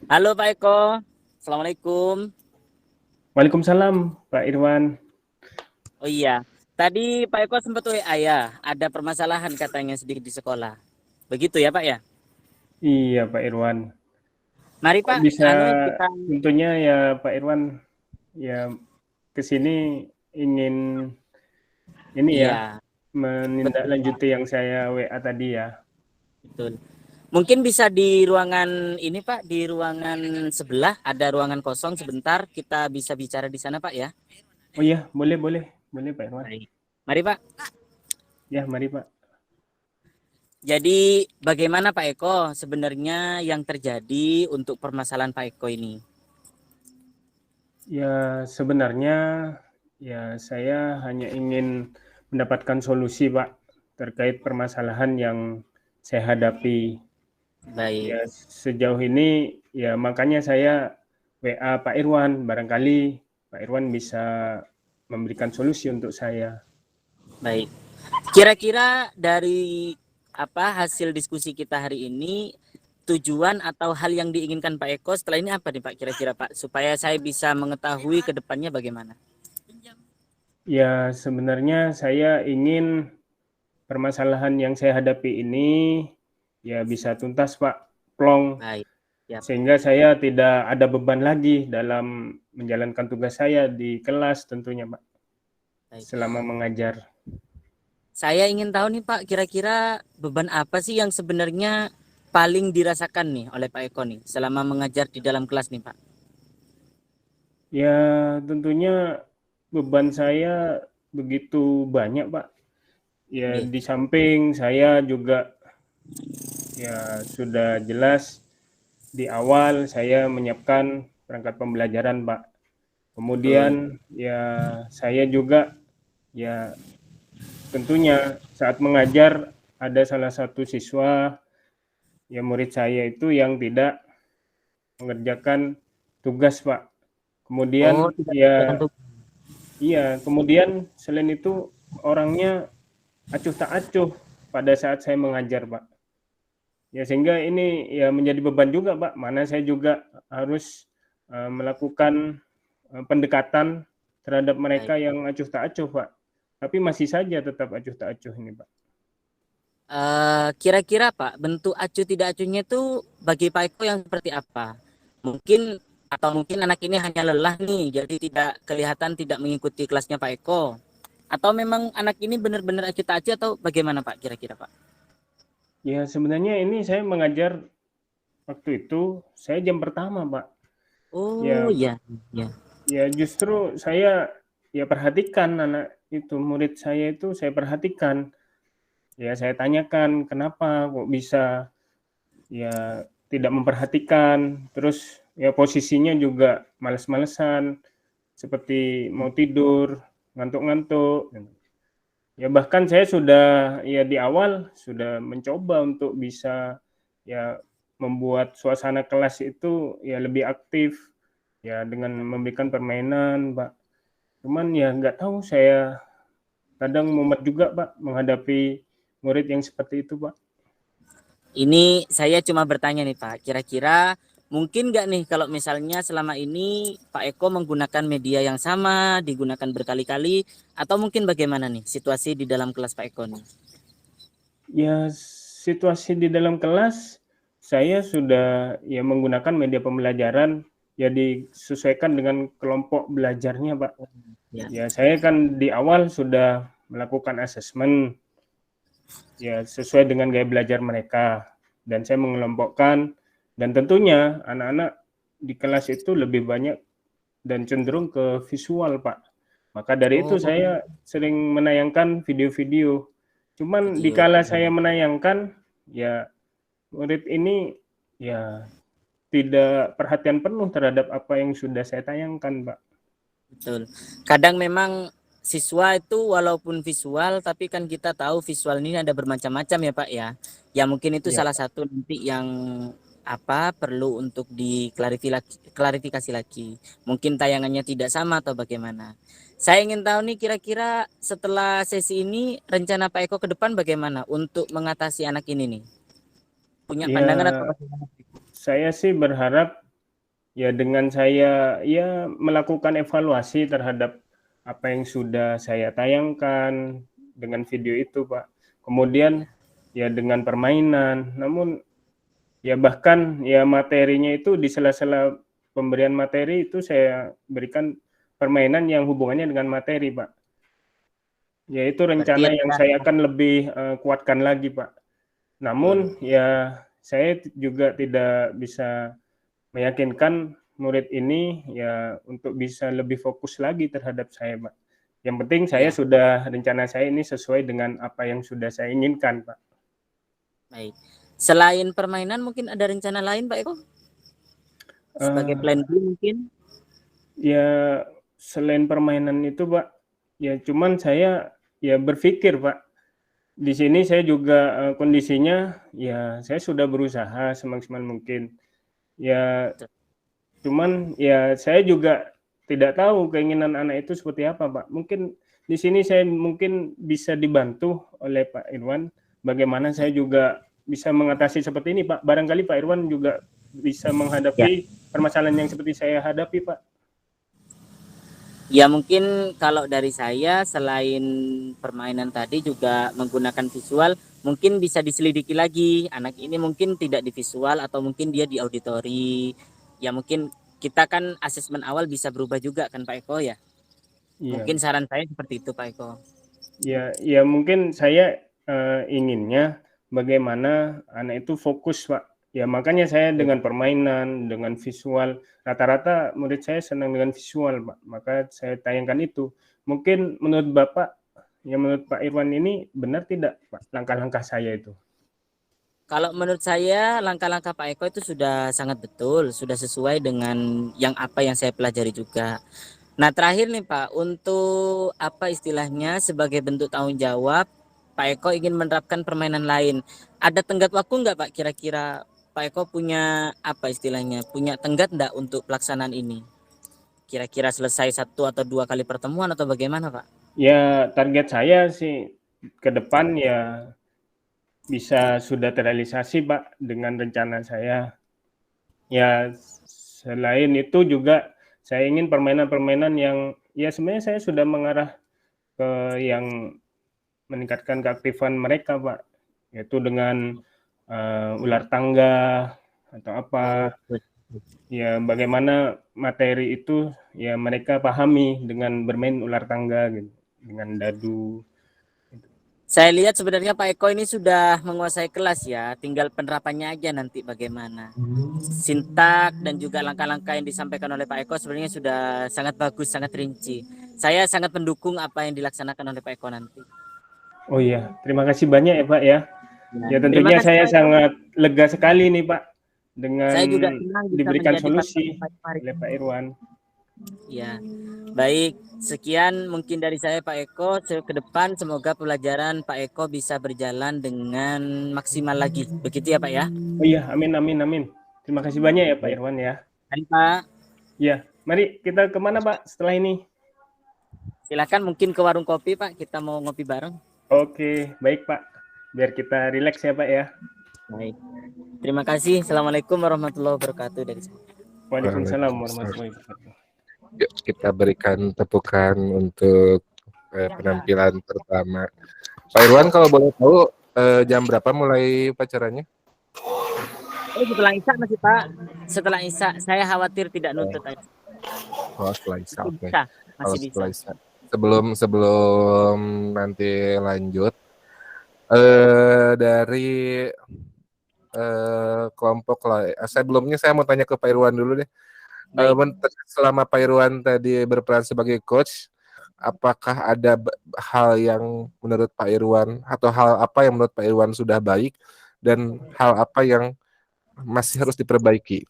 Halo Pak Eko, Assalamualaikum. Waalaikumsalam, Pak Irwan. Oh iya, tadi Pak Eko sempat WA ya, ada permasalahan katanya sedikit di sekolah. Begitu ya Pak ya? Iya, Pak Irwan. Mari Kok Pak, bisa kita tentunya ya Pak Irwan ya ke sini ingin ini ya iya, betul Pak, menindaklanjuti yang saya WA tadi ya. betul. Mungkin bisa di ruangan ini Pak, di ruangan sebelah ada ruangan kosong sebentar, kita bisa bicara di sana Pak ya. Oh iya, boleh boleh. Boleh Pak Irwan. Baik. Mari Pak. Ya, mari Pak. Jadi bagaimana Pak Eko sebenarnya yang terjadi untuk permasalahan Pak Eko ini? Ya, sebenarnya ya saya hanya ingin mendapatkan solusi Pak terkait permasalahan yang saya hadapi. Baik. Ya, sejauh ini ya makanya saya WA Pak Irwan, barangkali Pak Irwan bisa memberikan solusi untuk saya. Baik. Kira-kira dari apa hasil diskusi kita hari ini, tujuan atau hal yang diinginkan Pak Eko setelah ini apa nih Pak kira-kira Pak, supaya saya bisa mengetahui ke depannya bagaimana? Ya, sebenarnya saya ingin permasalahan yang saya hadapi ini ya bisa tuntas Pak, plong, Baik. Siap. sehingga saya tidak ada beban lagi dalam menjalankan tugas saya di kelas tentunya Pak, Baik. selama mengajar. Saya ingin tahu nih Pak, kira-kira beban apa sih yang sebenarnya paling dirasakan nih oleh Pak Eko nih selama mengajar di dalam kelas nih Pak? Ya, tentunya beban saya begitu banyak Pak. Ya, Nggih. di samping saya juga ya sudah jelas di awal saya menyiapkan perangkat pembelajaran, Pak. Betul. Kemudian ya saya juga ya tentunya saat mengajar ada salah satu siswa ya murid saya itu yang tidak mengerjakan tugas, Pak. Oh, Kemudian tidak mengerjakan ya tugas. iya, kemudian selain itu orangnya acuh tak acuh pada saat saya mengajar, Pak. Ya sehingga ini ya menjadi beban juga, Pak, mana saya juga harus, melakukan, pendekatan terhadap Baik. mereka yang acuh tak acuh, Pak. Tapi masih saja tetap acuh tak acuh ini, Pak. Kira-kira Pak, bentuk acuh tidak acuhnya itu bagi Pak Eko yang seperti apa? Mungkin atau mungkin anak ini hanya lelah nih, jadi tidak kelihatan tidak mengikuti kelasnya Pak Eko. Atau memang anak ini benar-benar acuh tak acuh atau bagaimana Pak kira-kira Pak? Ya sebenarnya ini saya mengajar waktu itu saya jam pertama, Pak. Oh Ya ya, ya. ya justru saya ya perhatikan anak itu, murid saya itu saya perhatikan. Ya saya tanyakan, "Kenapa kok bisa ya tidak memperhatikan, terus ya posisinya juga males-malesan, seperti mau tidur, ngantuk-ngantuk." Ya bahkan saya sudah ya di awal sudah mencoba untuk bisa ya membuat suasana kelas itu ya lebih aktif, ya dengan memberikan permainan, Pak. Cuman ya nggak tahu saya kadang mumet juga, Pak, menghadapi murid yang seperti itu, Pak. Ini saya cuma bertanya nih Pak, kira-kira mungkin nggak nih kalau misalnya selama ini Pak Eko menggunakan media yang sama, digunakan berkali-kali, atau mungkin bagaimana nih situasi di dalam kelas Pak Eko nih? Ya, situasi di dalam kelas, saya sudah ya menggunakan media pembelajaran, ya disesuaikan dengan kelompok belajarnya, Pak. Ya. Ya, saya kan di awal sudah melakukan asesmen, ya sesuai dengan gaya belajar mereka. Dan saya mengelompokkan, dan tentunya anak-anak di kelas itu lebih banyak dan cenderung ke visual, Pak. Maka dari itu Oh, saya sering menayangkan video-video. Cuman video. dikala saya menayangkan, ya murid ini ya tidak perhatian penuh terhadap apa yang sudah saya tayangkan, Pak. Betul. Kadang memang siswa itu walaupun visual, tapi kan kita tahu visual ini ada bermacam-macam ya Pak ya. Ya mungkin itu Iya, salah Pak. satu nanti yang apa perlu untuk diklarifikasi lagi. Mungkin tayangannya tidak sama atau bagaimana. Saya ingin tahu nih kira-kira setelah sesi ini rencana Pak Eko ke depan bagaimana untuk mengatasi anak ini nih? Punya Ya, pandangan atau bagaimana? saya sih berharap ya dengan saya ya melakukan evaluasi terhadap apa yang sudah saya tayangkan dengan video itu, Pak. Kemudian ya dengan permainan, namun ya bahkan ya materinya itu di sela-sela pemberian materi itu saya berikan permainan yang hubungannya dengan materi, Pak. Ya itu Berarti rencana yang ada saya akan lebih kuatkan lagi, Pak. betul. Namun ya saya juga tidak bisa meyakinkan murid ini ya untuk bisa lebih fokus lagi terhadap saya, Pak. Yang penting saya Iya, sudah rencana saya ini sesuai dengan apa yang sudah saya inginkan, Pak. baik. Selain permainan mungkin ada rencana lain Pak Eko? Sebagai Eh, plan B mungkin? ya selain permainan itu, Pak, ya cuman saya ya berpikir, Pak, di sini saya juga kondisinya ya saya sudah berusaha semaksimal mungkin. Ya cuman ya saya juga tidak tahu keinginan anak itu seperti apa, Pak. Mungkin di sini saya mungkin bisa dibantu oleh Pak Irwan, bagaimana saya juga bisa mengatasi seperti ini, Pak. Barangkali Pak Irwan juga bisa Ya. menghadapi permasalahan yang seperti saya hadapi, Pak. Ya mungkin kalau dari saya selain permainan tadi juga menggunakan visual, mungkin bisa diselidiki lagi. Anak ini mungkin tidak di visual atau mungkin dia di auditori. Ya mungkin kita kan asesmen awal bisa berubah juga kan Pak Eko ya. Iya, Mungkin saran saya seperti itu Pak Eko. ya mungkin saya inginnya bagaimana anak itu fokus, Pak. Ya makanya saya dengan permainan, dengan visual, rata-rata murid saya senang dengan visual, Pak. Maka saya tayangkan itu. Mungkin menurut Bapak, ya menurut Pak Irwan ini benar tidak, Pak, langkah-langkah saya itu? Kalau menurut saya langkah-langkah Pak Eko itu sudah sangat betul, sudah sesuai dengan yang apa yang saya pelajari juga. Nah terakhir nih Pak, untuk apa istilahnya sebagai bentuk tanggung jawab, Pak Eko ingin menerapkan permainan lain. Ada tenggat waktu nggak Pak? Kira-kira Pak Eko punya apa istilahnya? Punya tenggat nggak untuk pelaksanaan ini? Kira-kira selesai 1 atau 2 kali pertemuan atau bagaimana Pak? Ya target saya sih ke depan ya bisa sudah terrealisasi, Pak, dengan rencana saya. Ya selain itu juga saya ingin permainan-permainan yang ya sebenarnya saya sudah mengarah ke yang meningkatkan keaktifan mereka, Pak, yaitu dengan ular tangga atau Oh, apa. Ya bagaimana materi itu ya mereka pahami dengan bermain ular tangga gitu, dengan dadu. saya lihat sebenarnya Pak Eko ini sudah menguasai kelas ya, tinggal penerapannya aja nanti bagaimana. Sintak dan juga langkah-langkah yang disampaikan oleh Pak Eko sebenarnya sudah sangat bagus, sangat rinci. Saya sangat mendukung apa yang dilaksanakan oleh Pak Eko nanti. Oh iya, terima kasih banyak ya, Pak, ya. Ya, Ya terima tentunya kasih saya Pak Eko. sangat lega sekali nih, Pak, dengan Saya juga senang bisa diberikan menjadi partner solusi Pak Eko hari oleh Pak ini. Irwan. Ya, baik. Sekian mungkin dari saya Pak Eko. Ke depan semoga pelajaran Pak Eko bisa berjalan dengan maksimal lagi. Begitu ya Pak ya. Oh iya, amin amin amin. Terima kasih banyak ya Pak Baik. Irwan ya. Mari Pak, Ya, mari kita kemana Pak setelah ini? silakan mungkin ke warung kopi Pak. Kita mau ngopi bareng. Oke, baik Pak. Biar kita rileks ya Pak ya. Baik. Terima kasih. Assalamualaikum warahmatullahi wabarakatuh dari saya. Waalaikumsalam Waalaikumsalam. warahmatullahi wabarakatuh. Yuk kita berikan tepukan untuk penampilan pertama. Pak Irwan kalau boleh tahu jam berapa mulai pacarannya? Oh, setelah Isya masih Pak. Setelah Isya, saya khawatir tidak nuntut aja. Oh, setelah Isya, Masih oke. bisa, Kalau masih bisa. setelah Isya. Sebelum nanti lanjut, dari kelompok lah. Sebelumnya saya mau tanya ke Pak Irwan dulu deh. Baik. Selama Pak Irwan tadi berperan sebagai coach, apakah ada hal yang menurut Pak Irwan atau hal apa yang menurut Pak Irwan sudah baik dan hal apa yang masih harus diperbaiki?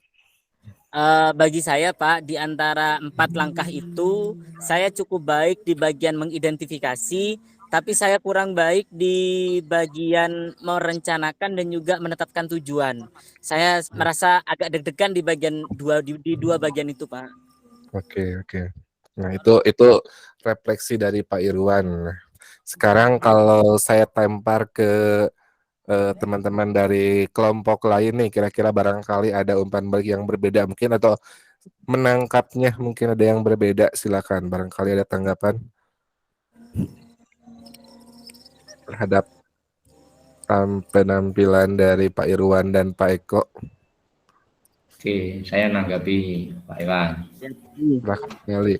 Bagi saya Pak, di antara 4 langkah itu, saya cukup baik di bagian mengidentifikasi, tapi saya kurang baik di bagian merencanakan dan juga menetapkan tujuan. Saya merasa agak deg-degan di bagian di 2 bagian itu Pak. Oke. Nah, itu refleksi dari Pak Irwan. Sekarang kalau saya tempar ke teman-teman dari kelompok lain nih, kira-kira barangkali ada umpan balik yang berbeda mungkin atau menangkapnya mungkin ada yang berbeda. Silakan, barangkali ada tanggapan terhadap penampilan dari Pak Irwan dan Pak Eko. Oke, saya nanggapi Pak Iwan. Silakan sekali.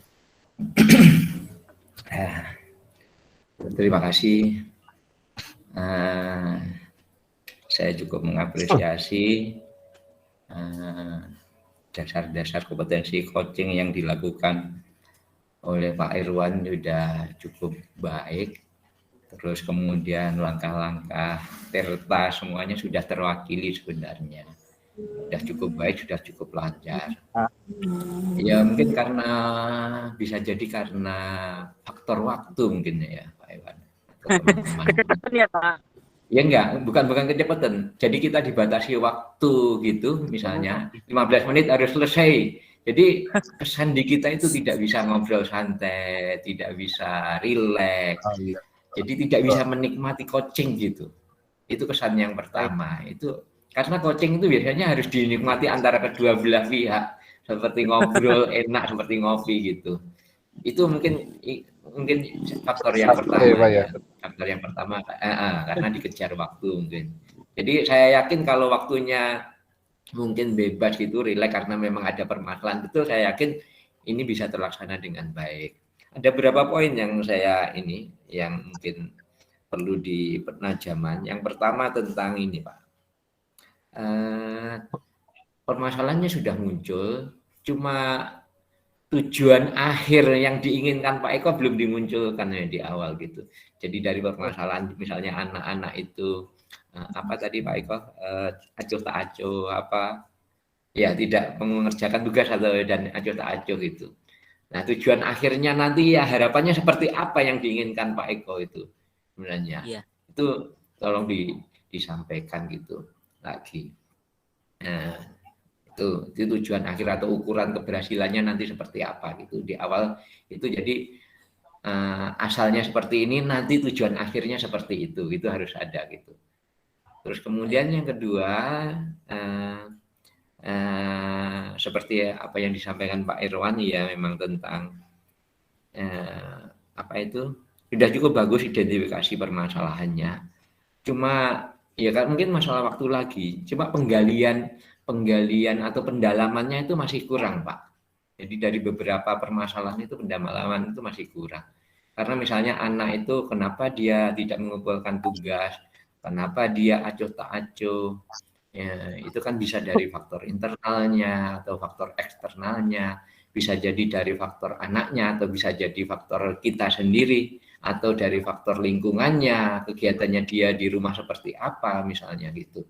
Terima kasih. Saya cukup mengapresiasi dasar-dasar kompetensi coaching yang dilakukan oleh Pak Irwan sudah cukup baik. Terus kemudian langkah-langkah serta semuanya sudah terwakili sebenarnya. Sudah cukup baik, sudah cukup lancar. Ya mungkin bisa jadi karena faktor waktu mungkin ya Pak Iwan. Kecepatan ya Pak. Ya enggak, bukan kecepatan. Jadi kita dibatasi waktu gitu, misalnya 15 menit harus selesai. Jadi kesan di kita itu tidak bisa ngobrol santai, tidak bisa rileks. Jadi tidak bisa menikmati coaching gitu. Itu kesan yang pertama. Itu karena coaching itu biasanya harus dinikmati antara kedua belah pihak, seperti ngobrol enak, seperti ngopi gitu. Itu mungkin faktor yang pertama ya. Faktor yang pertama karena dikejar waktu mungkin. Jadi saya yakin kalau waktunya mungkin bebas gitu, rileks karena memang ada permasalahan, betul saya yakin ini bisa terlaksana dengan baik. Ada beberapa poin yang yang mungkin perlu dipenajaman. Yang pertama tentang ini Pak. Permasalahannya sudah muncul, cuma tujuan akhir yang diinginkan Pak Eko belum dimunculkan ya di awal gitu. Jadi dari permasalahan misalnya anak-anak itu apa tadi Pak Eko acuh tak acuh apa ya tidak mengerjakan tugas dan acuh tak acuh gitu. Nah tujuan akhirnya nanti ya harapannya seperti apa yang diinginkan Pak Eko itu sebenarnya. Iya. Itu tolong disampaikan gitu lagi. Nah, itu tujuan akhir atau ukuran keberhasilannya nanti seperti apa gitu di awal itu. Jadi asalnya seperti ini, nanti tujuan akhirnya seperti itu harus ada gitu. Terus kemudian yang kedua seperti apa yang disampaikan Pak Irwan ya, memang tentang apa itu sudah cukup bagus identifikasi permasalahannya. Cuma ya kan mungkin masalah waktu lagi. Cuma penggalian atau pendalamannya itu masih kurang Pak. Jadi dari beberapa permasalahan itu pendalaman itu masih kurang. Karena misalnya anak itu kenapa dia tidak mengumpulkan tugas, kenapa dia acuh tak acuh, ya, itu kan bisa dari faktor internalnya atau faktor eksternalnya, bisa jadi dari faktor anaknya atau bisa jadi faktor kita sendiri atau dari faktor lingkungannya, kegiatannya dia di rumah seperti apa misalnya gitu.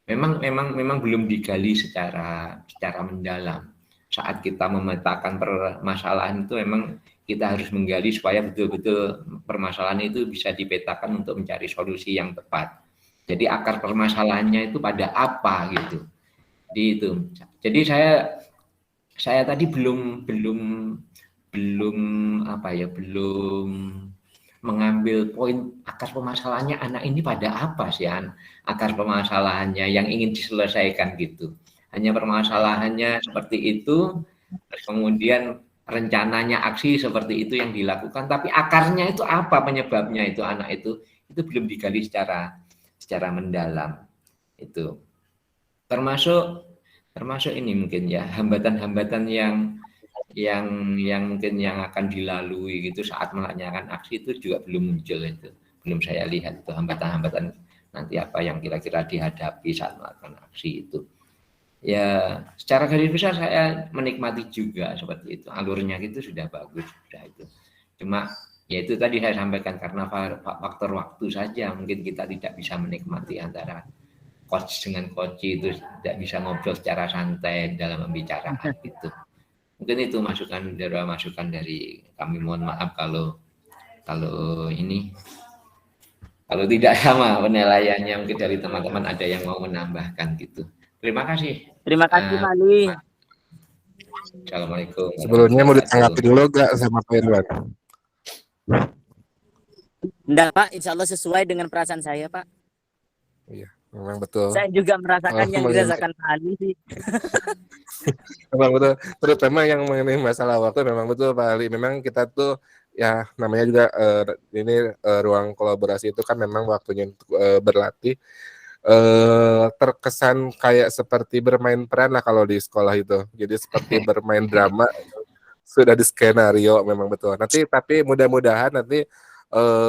Memang belum digali secara mendalam. Saat kita memetakan permasalahan itu memang kita harus menggali supaya betul-betul permasalahan itu bisa dipetakan untuk mencari solusi yang tepat. Jadi akar permasalahannya itu pada apa gitu. Jadi saya tadi belum mengambil poin akar permasalahannya anak ini pada apa sih akar permasalahannya yang ingin diselesaikan gitu. Hanya permasalahannya seperti itu, terus kemudian rencananya aksi seperti itu yang dilakukan, tapi akarnya itu apa penyebabnya itu anak itu belum digali secara mendalam itu. Termasuk ini mungkin ya hambatan-hambatan yang mungkin yang akan dilalui gitu saat melaksanakan aksi itu juga belum muncul itu. Belum saya lihat itu hambatan-hambatan nanti apa yang kira-kira dihadapi saat melakukan aksi itu. Ya, secara garis besar saya menikmati juga seperti itu. Alurnya itu sudah bagus, sudah itu. Cuma ya itu tadi saya sampaikan karena faktor waktu saja mungkin kita tidak bisa menikmati antara coach dengan coach itu tidak bisa ngobrol secara santai dalam pembicaraan itu. Mungkin itu masukan dari kami. Mohon maaf kalau tidak sama penilaiannya, mungkin dari teman-teman ada yang mau menambahkan gitu. Terima kasih. Terima kasih Pak Ali. Assalamualaikum. Sebelumnya mau ditanggapi dulu gak sama Pak Irwan? Enggak Pak, insya Allah sesuai dengan perasaan saya Pak. Iya, memang betul. Saya juga merasakan yang dirasakan Pak Ali sih. Memang betul, terutama yang mengenai masalah waktu memang betul Pak Ali. Memang kita tuh ya namanya juga ini ruang kolaborasi itu kan memang waktunya untuk berlatih. Terkesan kayak seperti bermain peran lah kalau di sekolah itu. Jadi seperti bermain drama sudah di skenario memang betul. Nanti tapi mudah-mudahan nanti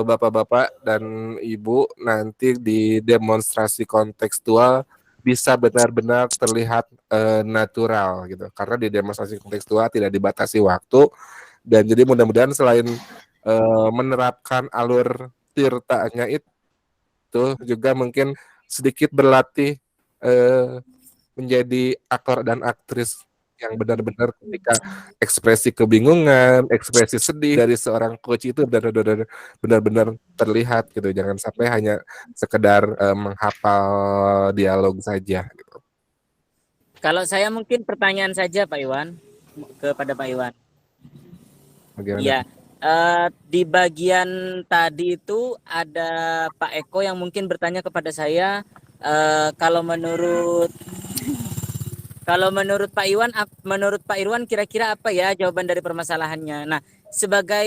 bapak-bapak dan ibu nanti di demonstrasi kontekstual bisa benar-benar terlihat natural gitu. Karena di demonstrasi kontekstual tidak dibatasi waktu dan jadi mudah-mudahan selain menerapkan alur tirtanya itu juga mungkin sedikit berlatih menjadi aktor dan aktris yang benar-benar ketika ekspresi kebingungan, ekspresi sedih dari seorang coach itu benar-benar terlihat gitu. Jangan sampai hanya sekedar menghafal dialog saja gitu. Kalau saya mungkin pertanyaan saja Pak Iwan kepada Pak Iwan. Bagaimana? Iya, di bagian tadi itu ada Pak Eko yang mungkin bertanya kepada saya kalau menurut Pak Irwan kira-kira apa ya jawaban dari permasalahannya. Nah, sebagai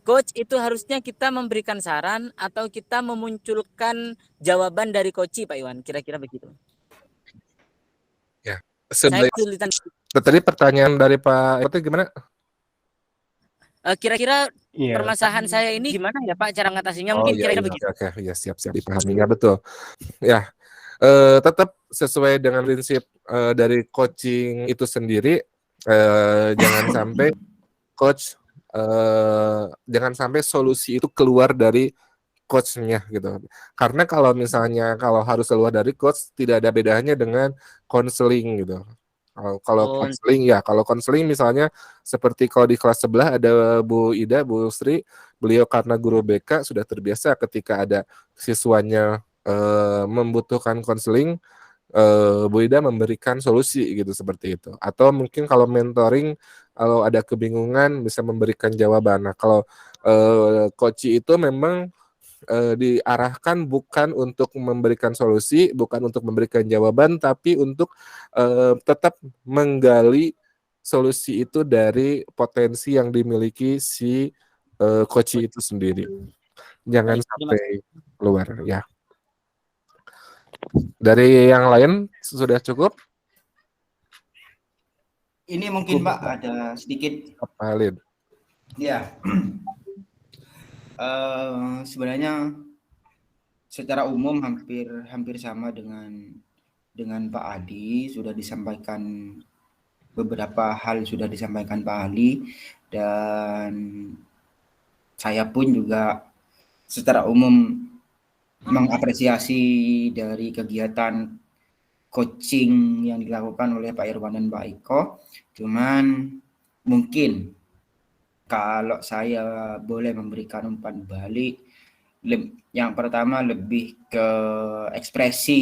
coach itu harusnya kita memberikan saran atau kita memunculkan jawaban dari coach Pak Iwan, kira-kira begitu. Ya, Saya sebenarnya kesulitan. tadi pertanyaan dari Pak itu gimana? Kira-kira Iya. permasalahan saya ini gimana ya Pak cara ngatasinya? Oh Mungkin iya, kira-kira iya, begitu. oke, ya siap dipahami ya betul. Ya, tetap sesuai dengan prinsip dari coaching itu sendiri, jangan sampai coach jangan sampai solusi itu keluar dari coach-nya gitu. Karena kalau misalnya kalau harus keluar dari coach tidak ada bedanya dengan konseling gitu. Kalau Oh, konseling misalnya seperti kalau di kelas sebelah ada Bu Ida, Bu Sri, beliau karena guru BK sudah terbiasa ketika ada siswanya membutuhkan konseling, Bu Ida memberikan solusi gitu seperti itu. Atau mungkin kalau mentoring, kalau ada kebingungan bisa memberikan jawaban. Nah, kalau coach itu memang diarahkan bukan untuk memberikan solusi, bukan untuk memberikan jawaban, tapi untuk tetap menggali solusi itu dari potensi yang dimiliki si coach itu sendiri. Jangan baik, terima sampai keluar ya. Dari yang lain sudah cukup? Ini mungkin Pak ada sedikit. Pak Halid. Ya, sebenarnya secara umum hampir sama dengan Pak Adi, sudah disampaikan beberapa hal sudah disampaikan Pak Ali, dan saya pun juga secara umum mengapresiasi dari kegiatan coaching yang dilakukan oleh Pak Irwan dan Pak Eko. Cuman mungkin kalau saya boleh memberikan umpan balik, yang pertama lebih ke ekspresi,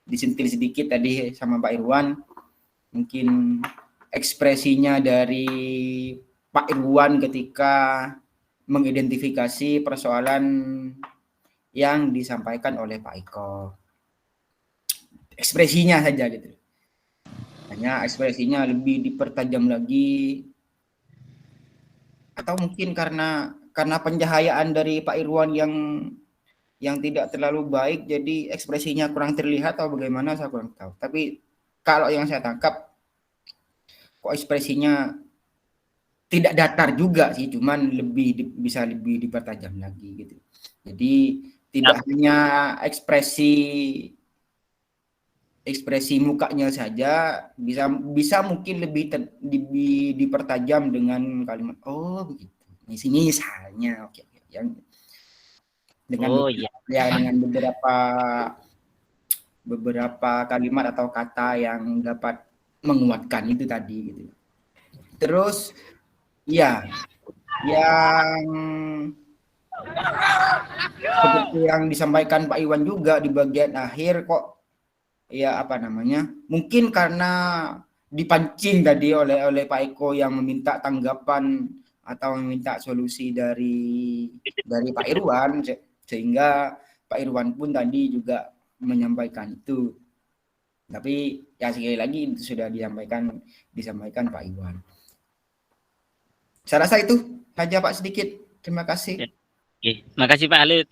disentil sedikit tadi sama Pak Irwan, mungkin ekspresinya dari Pak Irwan ketika mengidentifikasi persoalan yang disampaikan oleh Pak Eko. Ekspresinya saja gitu. Hanya ekspresinya lebih dipertajam lagi, atau mungkin karena pencahayaan dari Pak Irwan yang tidak terlalu baik, jadi ekspresinya kurang terlihat atau bagaimana, saya kurang tahu. Tapi kalau yang saya tangkap, kok ekspresinya tidak datar juga sih, cuman bisa lebih dipertajam lagi gitu. Jadi tidak hanya ekspresi mukanya saja, bisa mungkin lebih dipertajam dengan kalimat begitu. Misalnya oke. Yang dengan dengan beberapa kalimat atau kata yang dapat menguatkan itu tadi gitu. Terus ya, yang seperti yang disampaikan Pak Iwan juga di bagian akhir, kok ya mungkin karena dipancing tadi oleh Pak Eko yang meminta tanggapan atau meminta solusi dari Pak Irwan, sehingga Pak Irwan pun tadi juga menyampaikan itu. Tapi ya sekali lagi itu sudah disampaikan Pak Iwan. Saya rasa itu saja Pak sedikit. Terima kasih. Oke, makasih Pak Halid.